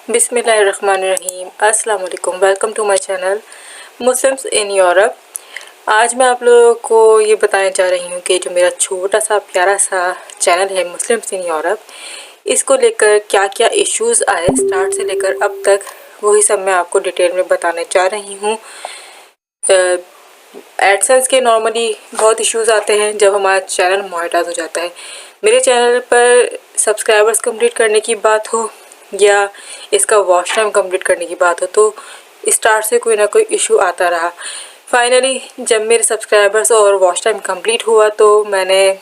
बिस्मिल्लाहिर्रहमानिर्रहीम। अस्सलाम वालेकुम। Welcome to my channel Muslims in Europe. आज मैं आप लोगों को ये बताने जा रही हूँ कि जो मेरा छोटा सा प्यारा सा चैनल है मुस्लिम्स इन यूरोप, इसको लेकर क्या क्या इश्यूज़ आए स्टार्ट से लेकर अब तक, वही सब मैं आपको डिटेल में बताने जा रही हूँ। एडसेंस के नॉर्मली बहुत इश्यूज़ आते हैं जब हमारा चैनल मोनेटाइज हो जाता है। मेरे चैनल पर सब्सक्राइबर्स कंप्लीट करने की बात हो या इसका वॉच टाइम कंप्लीट करने की बात हो, तो स्टार्ट से कोई ना कोई इशू आता रहा। फाइनली जब मेरे सब्सक्राइबर्स और वॉच टाइम कंप्लीट हुआ तो मैंने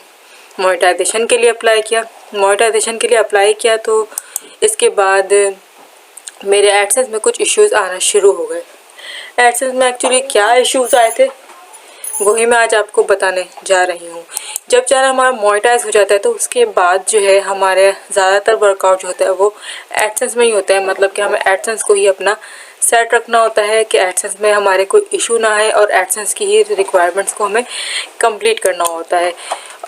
मोनेटाइजेशन के लिए अप्लाई किया तो इसके बाद मेरे एडसेंस में कुछ इश्यूज़ आना शुरू हो गए। एडसेंस में एक्चुअली क्या इश्यूज़ आए थे वही मैं आज आपको बताने जा रही हूँ। जब चैनल हमारा मोनेटाइज हो जाता है तो उसके बाद जो है हमारे ज़्यादातर वर्कआउट जो होता है वो एडसेंस में ही होता है। मतलब कि हमें एडसेंस को ही अपना सेट रखना होता है कि एडसेंस में हमारे कोई इशू ना आए और एडसेंस की ही रिक्वायरमेंट्स को हमें कंप्लीट करना होता है।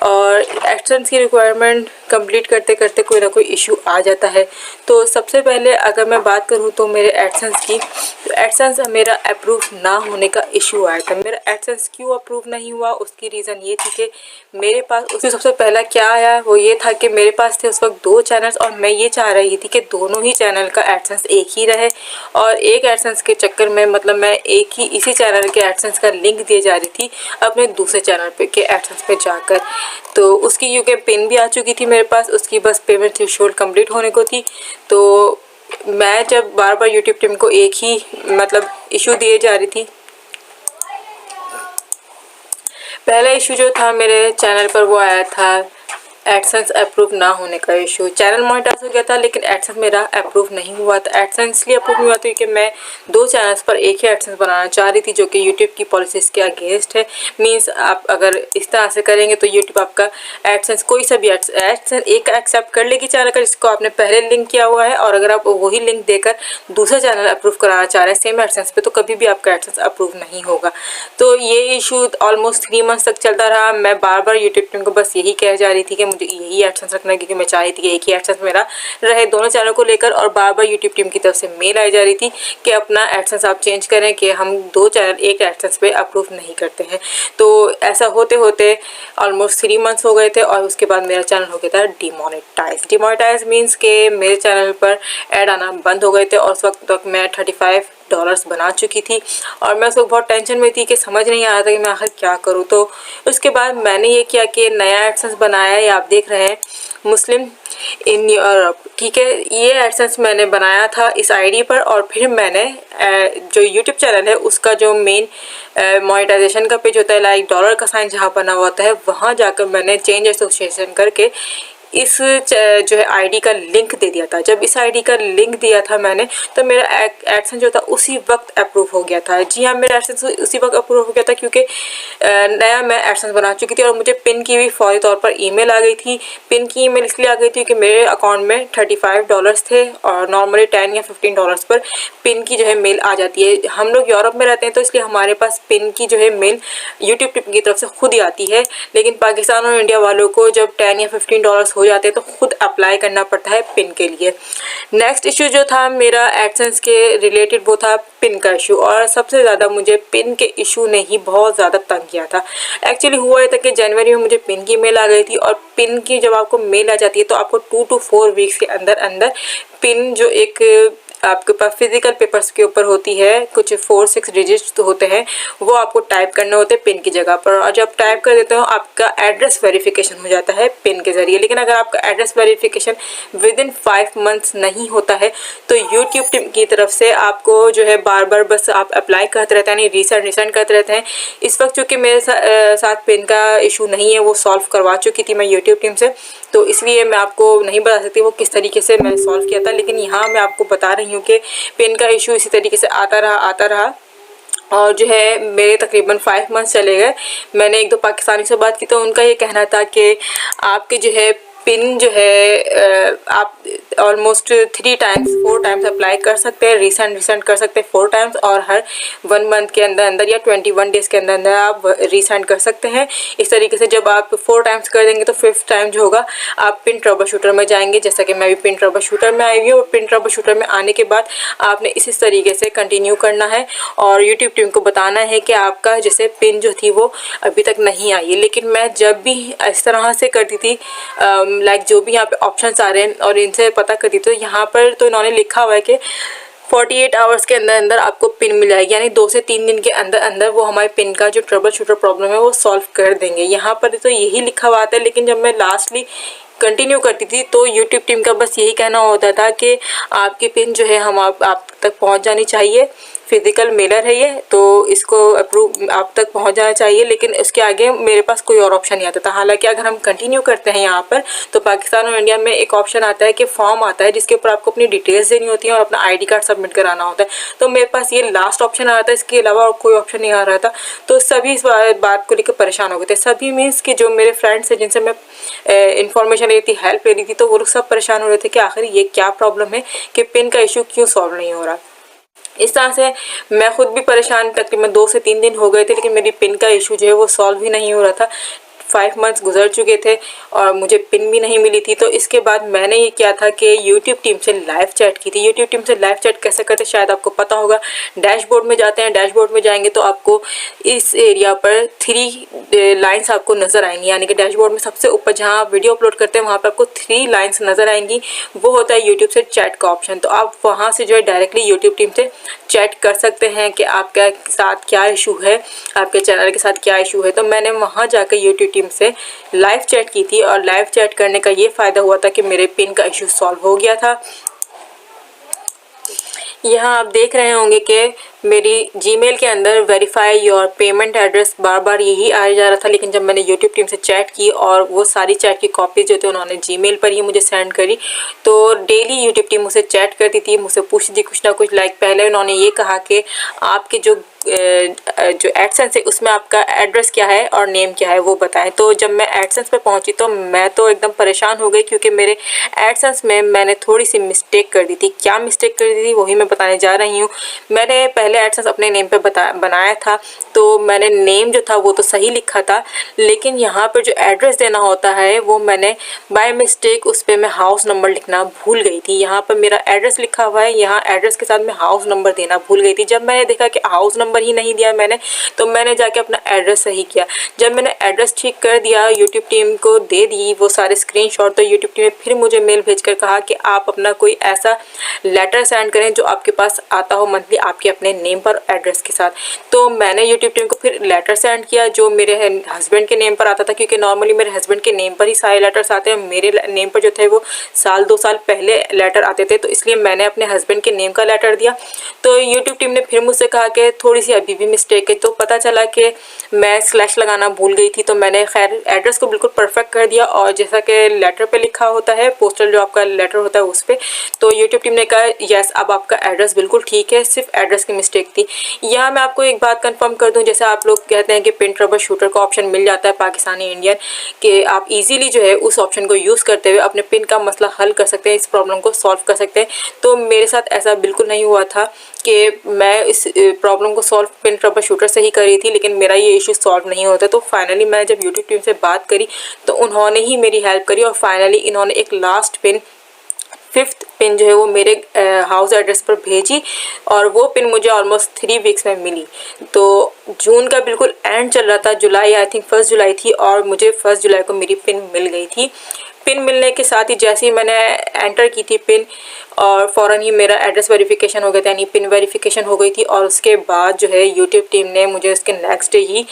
और एडसेंस की रिक्वायरमेंट कंप्लीट करते करते कोई ना कोई इशू आ जाता है। तो सबसे पहले अगर मैं बात करूँ तो मेरे एडसेंस की, तो एडसेंस मेरा अप्रूव ना होने का इशू आया था। मेरा एडसेंस क्यों अप्रूव नहीं हुआ, उसकी रीज़न ये थी कि मेरे पास उससे सबसे पहला क्या आया वो ये था कि मेरे पास थे उस वक्त 2 चैनल्स और मैं ये चाह रही थी कि दोनों ही चैनल का एडसेंस एक ही रहे। और एक एडसेंस के चक्कर में मतलब मैं एक ही इसी चैनल के एडसेंस का लिंक दिए जा रही थी अपने दूसरे चैनल पे के एडसेंस पे जाकर। तो उसकी क्योंकि पिन भी आ चुकी थी मेरे पास, उसकी बस पेमेंट थ्रेशोल्ड कंप्लीट होने को थी। तो मैं जब बार बार यूट्यूब टीम को एक ही मतलब इशू दिए जा रही थी, पहला इशू जो था मेरे चैनल पर वो आया था एडसेंस अप्रूव ना होने का इशू। चैनल मोनेटाइज हो गया था लेकिन एडसेंस मेरा अप्रूव नहीं हुआ था। एडसेंस इसलिए अप्रूव नहीं हुआ था क्योंकि मैं 2 चैनल्स पर एक ही एडसेंस बनाना चाह रही थी जो कि यूट्यूब की पॉलिसीज़ के अगेंस्ट है। मींस आप अगर इस तरह से करेंगे तो यूट्यूब आपका एडसेंस कोई सा भी एडसेंस एक एक्सेप्ट कर लेगी चैनल का जिसको आपने पहले लिंक किया हुआ है, और अगर आप वही लिंक देकर दूसरा चैनल अप्रूव कराना चाह रहे हैं सेम एडसेंस पे तो कभी भी आपका एडसेंस अप्रूव नहीं होगा। तो ये इशू ऑलमोस्ट 3 मंथ्स तक चलता रहा। मैं बार बार यूट्यूब टीम को बस यही कह जा रही थी कि मुझे यही एडसेंस रखना है, क्योंकि मैं चाह रही थी कि एक ही एडसेंस मेरा रहे दोनों चैनल को लेकर। और बार बार यूट्यूब टीम की तरफ से मेल आई जा रही थी कि अपना एडसेंस आप चेंज करें कि हम 2 चैनल एक एडसेंस पे अप्रूव नहीं करते हैं। तो ऐसा होते होते ऑलमोस्ट 3 मंथ्स हो गए थे और उसके बाद मेरा चैनल हो गया था डिमोनेटाइज मीन्स के मेरे चैनल पर ऐड आना बंद हो गए थे। और उस वक्त तक मैं $35 बना चुकी थी और मैं उस वक्त बहुत टेंशन में थी कि समझ नहीं आ रहा था कि मैं आखिर क्या करूँ। तो उसके बाद मैंने ये किया कि नया एडसेंस बनाया है, आप देख रहे हैं मुस्लिम इन यूरोप, ठीक है। ये एडसेंस मैंने बनाया था इस आईडी पर और फिर मैंने जो यूट्यूब चैनल है उसका जो मेन मोनेटाइजेशन का पेज होता है लाइक डॉलर का साइन जहाँ बना हुआ होता है वहाँ जाकर मैंने चेंज एसोसिएशन करके इस जो है आईडी का लिंक दे दिया था। जब इस आईडी का लिंक दिया था मैंने तो मेरा एडसेंस जो था उसी वक्त अप्रूव हो गया था। जी हाँ, मेरा एडसेंस उसी वक्त अप्रूव हो गया था क्योंकि नया मैं एडसेंस बना चुकी थी और मुझे पिन की भी फौरी तौर पर ईमेल आ गई थी। पिन की ईमेल इसलिए आ गई थी कि मेरे अकाउंट में $35 थे और नॉर्मली $10 या $15 पर पिन की जो है मेल आ जाती है। हम लोग यूरोप में रहते हैं तो इसलिए हमारे पास पिन की जो है मेल यूट्यूब टीम की तरफ से खुद ही आती है, लेकिन पाकिस्तान और इंडिया वालों को जब $10 या $15 हो जाते हैं तो खुद अप्लाई करना पड़ता है पिन के लिए। नेक्स्ट इशू जो था मेरा एडसेंस के रिलेटेड वो था पिन का इशू, और सबसे ज़्यादा मुझे पिन के इशू ने ही बहुत ज़्यादा तंग किया था। एक्चुअली हुआ ये था कि जनवरी में मुझे पिन की मेल आ गई थी और पिन की जब आपको मेल आ जाती है तो आपको 2 to 4 वीक्स के अंदर अंदर पिन जो एक आपके पास फिजिकल पेपर्स के ऊपर होती है, कुछ 4-6 डिजिट्स तो होते हैं, वो आपको टाइप करने होते हैं पिन की जगह पर। और जब टाइप कर देते हो आपका एड्रेस वेरिफिकेशन हो जाता है पिन के ज़रिए। लेकिन अगर आपका एड्रेस वेरिफिकेशन विदिन 5 मंथ्स नहीं होता है तो यूट्यूब टीम की तरफ से आपको जो है बार बार बस आप अप्लाई करते रहते हैं, यानी रिसेंड करते रहते हैं। इस वक्त चूँकि मेरे साथ पिन का इशू नहीं है, वो सॉल्व करवा चुकी थी मैं यूट्यूब टीम से, तो इसलिए मैं आपको नहीं बता सकती वो किस तरीके से मैंने सॉल्व किया था। लेकिन यहाँ मैं आपको बता रही हूँ कि पिन का इशू इसी तरीके से आता रहा और जो है मेरे तकरीबन 5 मंथ्स चले गए। मैंने 1-2 पाकिस्तानी से बात की तो उनका ये कहना था कि आपके जो है पिन जो है आप ऑलमोस्ट 4 टाइम्स अप्लाई कर सकते हैं, रीसेंड कर सकते हैं 4 टाइम्स, और हर 1 मंथ के अंदर अंदर या 21 डेज़ के अंदर अंदर आप रीसेंड कर सकते हैं। इस तरीके से जब आप 4 टाइम्स कर देंगे तो 5th टाइम जो होगा आप पिन ट्रबल शूटर में जाएंगे। जैसा कि मैं भी पिन ट्रबल शूटर में आई हुई हूँ। पिन ट्रबल शूटर में आने के बाद आपने इस तरीके से कंटिन्यू करना है और यूट्यूब टीम को बताना है कि आपका जैसे पिन जो थी वो अभी तक नहीं आई है। लेकिन मैं जब भी इस तरह से करती थी, लाइक जो भी यहाँ पे ऑप्शंस आ रहे हैं और इनसे पता करती थी, तो यहाँ पर तो इन्होंने लिखा हुआ है कि 48 आवर्स के अंदर अंदर आपको पिन मिल जाएगी, यानी 2 से 3 दिन के अंदर अंदर वो हमारे पिन का जो ट्रबल शूटर प्रॉब्लम है वो सॉल्व कर देंगे। यहाँ पर तो यही लिखा हुआ था, लेकिन जब मैं लास्टली कंटिन्यू करती थी तो यूट्यूब टीम का बस यही कहना होता था कि आपकी पिन जो है हम आप तक पहुँच जानी चाहिए। फिज़िकल मेलर है ये, तो इसको अप्रूव आप तक पहुंच जाना चाहिए, लेकिन इसके आगे मेरे पास कोई और ऑप्शन नहीं आता था। हालांकि अगर हम कंटिन्यू करते हैं यहाँ पर तो पाकिस्तान और इंडिया में एक ऑप्शन आता है कि फॉर्म आता है जिसके ऊपर आपको अपनी डिटेल्स देनी होती है और अपना ID कार्ड सबमिट कराना होता है। तो मेरे पास ये लास्ट ऑप्शन आ रहा था, इसके अलावा और कोई ऑप्शन नहीं आ रहा था। तो सभी इस बात को लेकर परेशान हो गए थे। सभी मीन्स कि जो मेरे फ्रेंड्स हैं जिनसे मैं इन्फॉर्मेशन ले रही थी, हेल्प ले रही थी, तो वो लोग सब परेशान हो रहे थे कि आखिर ये क्या प्रॉब्लम है कि पिन का इशू क्यों सॉल्व नहीं हो रहा। इस तरह से मैं खुद भी परेशान, तकरीबन 2 से 3 दिन हो गए थे, लेकिन मेरी पिन का इशू जो है वो सॉल्व ही नहीं हो रहा था। 5 मंथ्स गुजर चुके थे और मुझे पिन भी नहीं मिली थी। तो इसके बाद मैंने ये किया था कि यूट्यूब टीम से लाइव चैट की थी। यूट्यूब टीम से लाइव चैट कैसे करते शायद आपको पता होगा। डैशबोर्ड में जाते हैं, डैशबोर्ड में जाएंगे तो आपको इस एरिया पर 3 लाइन्स आपको नज़र आएंगी, यानी कि डैशबोर्ड में सबसे ऊपर जहाँ आप वीडियो अपलोड करते हैं वहाँ पर आपको 3 लाइन्स नज़र आएंगी। वो होता है यूट्यूब से चैट का ऑप्शन। तो आप वहाँ से जो है डायरेक्टली यूट्यूब टीम से चैट कर सकते हैं कि आपके साथ क्या इशू है, आपके चैनल के साथ क्या इशू है। तो मैंने वहाँ जाकर यूट्यूब टीम से लाइव चैट की थी और लाइव चैट करने का ये फ़ायदा हुआ था कि मेरे पिन का इशू सॉल्व हो गया था। यहाँ आप देख रहे होंगे कि मेरी जीमेल के अंदर वेरीफाई योर पेमेंट एड्रेस बार बार यही आया जा रहा था, लेकिन जब मैंने यूट्यूब टीम से चैट की और वो सारी चैट की कॉपीज जो थे उन्होंने जीमेल पर ही मुझे सेंड करी, तो डेली यूट्यूब टीम मुझसे चैट करती थी, मुझसे पूछती थी कुछ ना कुछ। लाइक पहले उन्होंने ये कहा कि आपके जो एडसेंस है उसमें आपका एड्रेस क्या है और नेम क्या है वो बताएं। तो जब मैं एडसेंस पे पहुंची तो मैं तो एकदम परेशान हो गई, क्योंकि मेरे एडसेंस में मैंने थोड़ी सी मिस्टेक कर दी थी। क्या मिस्टेक कर दी थी वही मैं बताने जा रही हूँ। मैंने पहले एडसेंस अपने नेम पे बनाया था, तो मैंने नेम जो था वो तो सही लिखा था, लेकिन यहाँ पर जो एड्रेस देना होता है वो मैंने बाय मिस्टेक उस पर मैं हाउस नंबर लिखना भूल गई थी। यहाँ पर मेरा एड्रेस लिखा हुआ है, यहाँ एड्रेस के साथ मैं हाउस नंबर देना भूल गई थी। जब मैंने देखा कि हाउस नंबर ही नहीं दिया मैंने, तो मैंने जाके अपना एड्रेस सही किया। जब मैंने एड्रेस ठीक कर दिया, यूट्यूब टीम को दे दी वो सारे स्क्रीनशॉट, तो यूट्यूब टीम ने फिर मुझे मेल भेजकर कहा कि आप अपना कोई ऐसा लेटर सेंड करें जो आपके पास आता हो मंथली आपके अपने नेम पर एड्रेस के साथ। तो मैंने यूट्यूब टीम को फिर लेटर सेंड किया जो मेरे हस्बैंड के नेम पर आता था, क्योंकि नॉर्मली मेरे हस्बैंड के नेम पर ही सारे लेटर्स आते हैं। मेरे नेम पर जो थे वो 1-2 साल पहले लेटर आते थे, तो इसलिए मैंने अपने हस्बैंड के नेम का लेटर दिया। तो यूट्यूब टीम ने फिर मुझसे कहा कि थोड़ी सी अभी भी मिस्टेक है। तो पता चला कि मैं स्लैश लगाना भूल गई थी, तो मैंने खैर एड्रेस को बिल्कुल परफेक्ट कर दिया और जैसा कि लेटर पे लिखा होता है, पोस्टल जो आपका लेटर होता है उस पर, तो यूट्यूब टीम ने कहा यस अब आपका एड्रेस बिल्कुल ठीक है, सिर्फ एड्रेस की मिस्टेक थी। यहाँ मैं आपको एक बात कंफर्म कर दूँ, जैसे आप लोग कहते हैं कि पिन ट्रबल शूटर का ऑप्शन मिल जाता है पाकिस्तानी इंडियन, कि आप इजीली जो है उस ऑप्शन को यूज़ करते हुए अपने पिन का मसला हल कर सकते हैं, इस प्रॉब्लम को सॉल्व कर सकते हैं। तो मेरे साथ ऐसा बिल्कुल नहीं हुआ था कि मैं इस प्रॉब्लम को सॉल्व पिन ट्रबल शूटर से ही करी थी, लेकिन मेरा ये इशू सॉल्व नहीं होता। तो फाइनली मैं जब यूट्यूब टीम से बात करी तो उन्होंने ही मेरी हेल्प करी और फाइनली इन्होंने एक लास्ट पिन 5th पिन जो है वो मेरे हाउस एड्रेस पर भेजी और वो पिन मुझे ऑलमोस्ट 3 वीक्स में मिली। तो जून का बिल्कुल एंड चल रहा था, जुलाई आई थिंक 1 जुलाई थी और मुझे 1 जुलाई को मेरी पिन मिल गई थी। पिन मिलने के साथ ही जैसे ही मैंने एंटर की थी पिन और फ़ौरन ही मेरा एड्रेस वेरिफिकेशन हो गया था, यानी पिन वेरिफिकेशन हो गई थी। और उसके बाद जो है यूट्यूब टीम ने मुझे उसके नेक्स्ट डे ही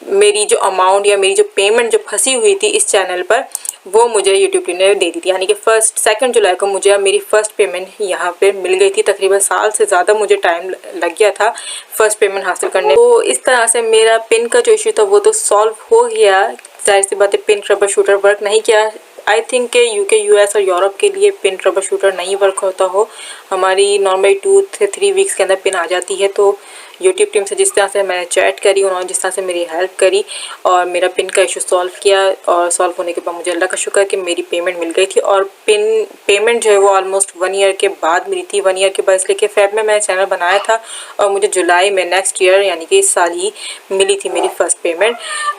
मेरी जो अमाउंट या मेरी जो पेमेंट जो फंसी हुई थी इस चैनल पर वो मुझे यूट्यूब टीम ने दे दी थी, यानी कि 2 जुलाई को मुझे मेरी फ़र्स्ट पेमेंट यहाँ पे मिल गई थी। तकरीबन साल से ज़्यादा मुझे टाइम लग गया था फर्स्ट पेमेंट हासिल करने। तो इस तरह से मेरा पिन का जो इशू था वो तो सॉल्व हो गया। जाहिर सी बात है पिन ट्रबल शूटर वर्क नहीं किया। आई थिंक के UK, US और यूरोप के लिए पिन ट्रबल शूटर नहीं वर्क होता हो। हमारी नॉर्मली 2 से 3 वीक्स के अंदर पिन आ जाती है, तो यूट्यूब टीम से जिस तरह से मैंने चैट करी, उन्होंने जिस तरह से मेरी हेल्प करी और मेरा पिन का इशू सॉल्व किया, और सॉल्व होने के बाद मुझे अल्लाह का शुक्र कि मेरी पेमेंट मिल गई थी। और पेमेंट जो है वो ऑलमोस्ट 1 ईयर के बाद मिली थी। 1 ईयर के बाद, इसलिए कि फेब में मैंने चैनल बनाया था और मुझे जुलाई में नेक्स्ट ईयर यानी कि इस साल ही मिली थी मेरी फ़र्स्ट पेमेंट।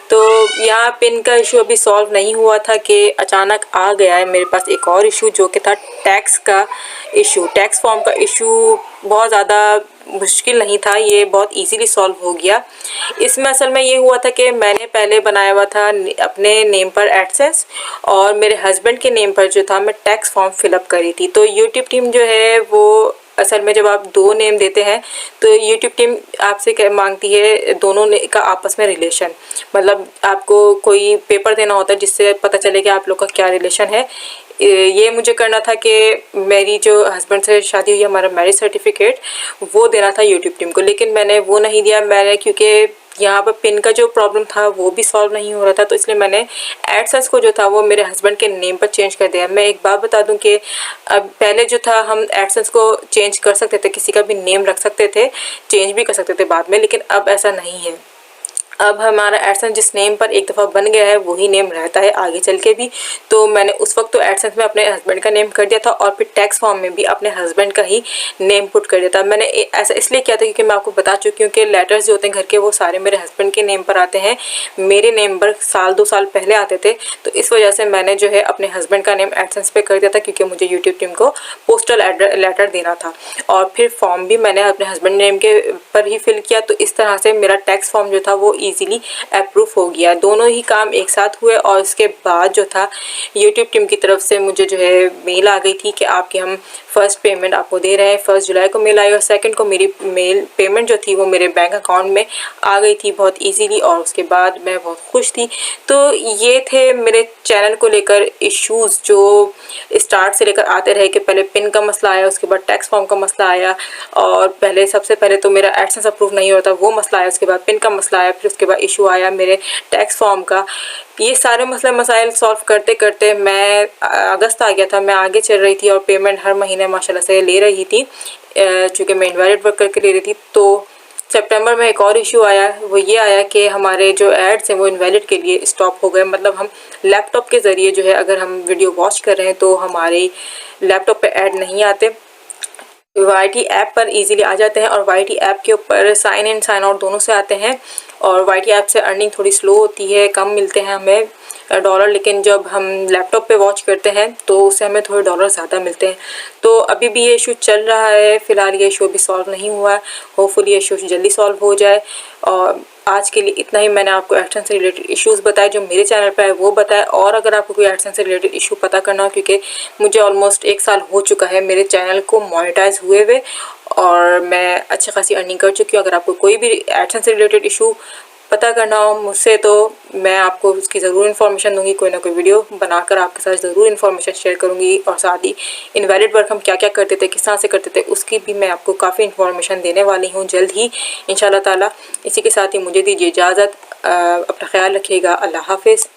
तो यहाँ पिन का इशू अभी सॉल्व नहीं हुआ था कि अचानक आ गया है मेरे पास एक और इशू, जो कि था टैक्स का इशू। टैक्स फॉर्म का इशू बहुत ज़्यादा मुश्किल नहीं था, ये बहुत इजीली सॉल्व हो गया। इसमें असल में ये हुआ था कि मैंने पहले बनाया हुआ था अपने नेम पर एडसेंस, और मेरे हस्बैंड के नेम पर जो था मैं टैक्स फॉर्म फिलअप करी थी। तो यूट्यूब टीम जो है वो असल में जब आप 2 नेम देते हैं तो यूट्यूब टीम आपसे मांगती है दोनों का आपस में रिलेशन, मतलब आपको कोई पेपर देना होता है जिससे पता चले कि आप लोग का क्या रिलेशन है। ये मुझे करना था कि मेरी जो हस्बैंड से शादी हुई, हमारा मैरिज सर्टिफिकेट वो देना था यूट्यूब टीम को, लेकिन मैंने वो नहीं दिया। मैंने क्योंकि यहाँ पर पिन का जो प्रॉब्लम था वो भी सॉल्व नहीं हो रहा था, तो इसलिए मैंने एडसेंस को जो था वो मेरे हस्बैंड के नेम पर चेंज कर दिया। मैं एक बात बता दूं कि अब पहले जो था हम एडसेंस को चेंज कर सकते थे, किसी का भी नेम रख सकते थे, चेंज भी कर सकते थे बाद में, लेकिन अब ऐसा नहीं है। अब हमारा एडसेंस जिस नेम पर एक दफ़ा बन गया है वही नेम रहता है आगे चल के भी। तो मैंने उस वक्त तो एडसेंस में अपने हस्बैंड का नेम कर दिया था और फिर टैक्स फॉर्म में भी अपने हस्बैंड का ही नेम पुट कर दिया था। मैंने ऐसा इसलिए किया था क्योंकि मैं आपको बता चुकी हूँ कि लेटर्स जो होते हैं घर के वो सारे मेरे हस्बैंड के नेम पर आते हैं, मेरे नेम पर 1-2 साल पहले आते थे। तो इस वजह से मैंने जो है अपने हस्बैंड का नेम एडसेंस पे कर दिया था, क्योंकि मुझे यूट्यूब टीम को पोस्टल लेटर देना था। और फिर फॉर्म भी मैंने अपने हस्बैंड नेम के पर ही फिल किया। तो इस तरह से मेरा टैक्स फॉर्म जो था वो ईजिली अप्रूव हो गया। दोनों ही काम एक साथ हुए और उसके बाद जो था यूट्यूब टीम की तरफ से मुझे जो है मेल आ गई थी कि आपकी हम फर्स्ट पेमेंट आपको दे रहे हैं। 1 जुलाई को मेल आई और 2 को मेरी पेमेंट जो थी वो मेरे बैंक अकाउंट में आ गई थी बहुत इजीली, और उसके बाद मैं बहुत खुश थी। तो ये थे मेरे चैनल को लेकर इश्यूज़ जो स्टार्ट से लेकर आते रहे कि पहले पिन का मसला आया, उसके बाद टैक्स फॉर्म का मसला आया, और सबसे पहले तो मेरा एडसेंस अप्रूव नहीं होता वो मसला आया, उसके बाद पिन का मसला आया, फिर उसके बाद इशू आया मेरे टैक्स फॉर्म का। ये सारे मसाइल सॉल्व करते करते मैं अगस्त आ गया था, मैं आगे चल रही थी और पेमेंट हर महीने माशाल्लाह से ले रही थी, चूँकि मैं इनवैलिड वर्क करके ले रही थी। तो सितंबर में एक और इशू आया, वो ये आया कि हमारे जो एड्स हैं वो इनवैलिड के लिए स्टॉप हो गए। मतलब हम लैपटॉप के ज़रिए जो है अगर हम वीडियो वॉच कर रहे हैं तो हमारे लैपटॉप पे ऐड नहीं आते, YT ऐप पर इजीली आ जाते हैं, और YT ऐप के ऊपर साइन इन साइन आउट दोनों से आते हैं। और YT ऐप से अर्निंग थोड़ी स्लो होती है, कम मिलते हैं हमें डॉलर, लेकिन जब हम लैपटॉप पे वॉच करते हैं तो उससे हमें थोड़े डॉलर ज़्यादा मिलते हैं। तो अभी भी ये इशू चल रहा है, फ़िलहाल ये इशू अभी सॉल्व नहीं हुआ है, होपफुली ये इशू जल्दी सॉल्व हो जाए। और आज के लिए इतना ही मैंने आपको एडसेंस से रिलेटेड इश्यूज़ बताए जो मेरे चैनल पर है वो बताए। और अगर आपको कोई एडसेंस से रिलेटेड इशू पता करना हो, क्योंकि मुझे ऑलमोस्ट 1 साल हो चुका है मेरे चैनल को मोनेटाइज हुए और मैं अच्छी खासी अर्निंग कर चुकी हूँ। अगर आपको कोई भी एडसेंस से रिलेटेड इशू पता करना हो मुझसे तो मैं आपको उसकी ज़रूर इन्फॉर्मेशन दूंगी, कोई ना कोई वीडियो बनाकर आपके साथ ज़रूर इन्फॉर्मेशन शेयर करूंगी। और साथ ही इनवैलिड वर्क हम क्या क्या करते थे, किस तरह से करते थे, उसकी भी मैं आपको काफ़ी इन्फॉर्मेशन देने वाली हूँ जल्द ही इंशाल्लाह ताला। इसी के साथ ही मुझे दीजिए इजाज़त, अपना ख्याल रखिएगा। अल्लाह हाफिज़।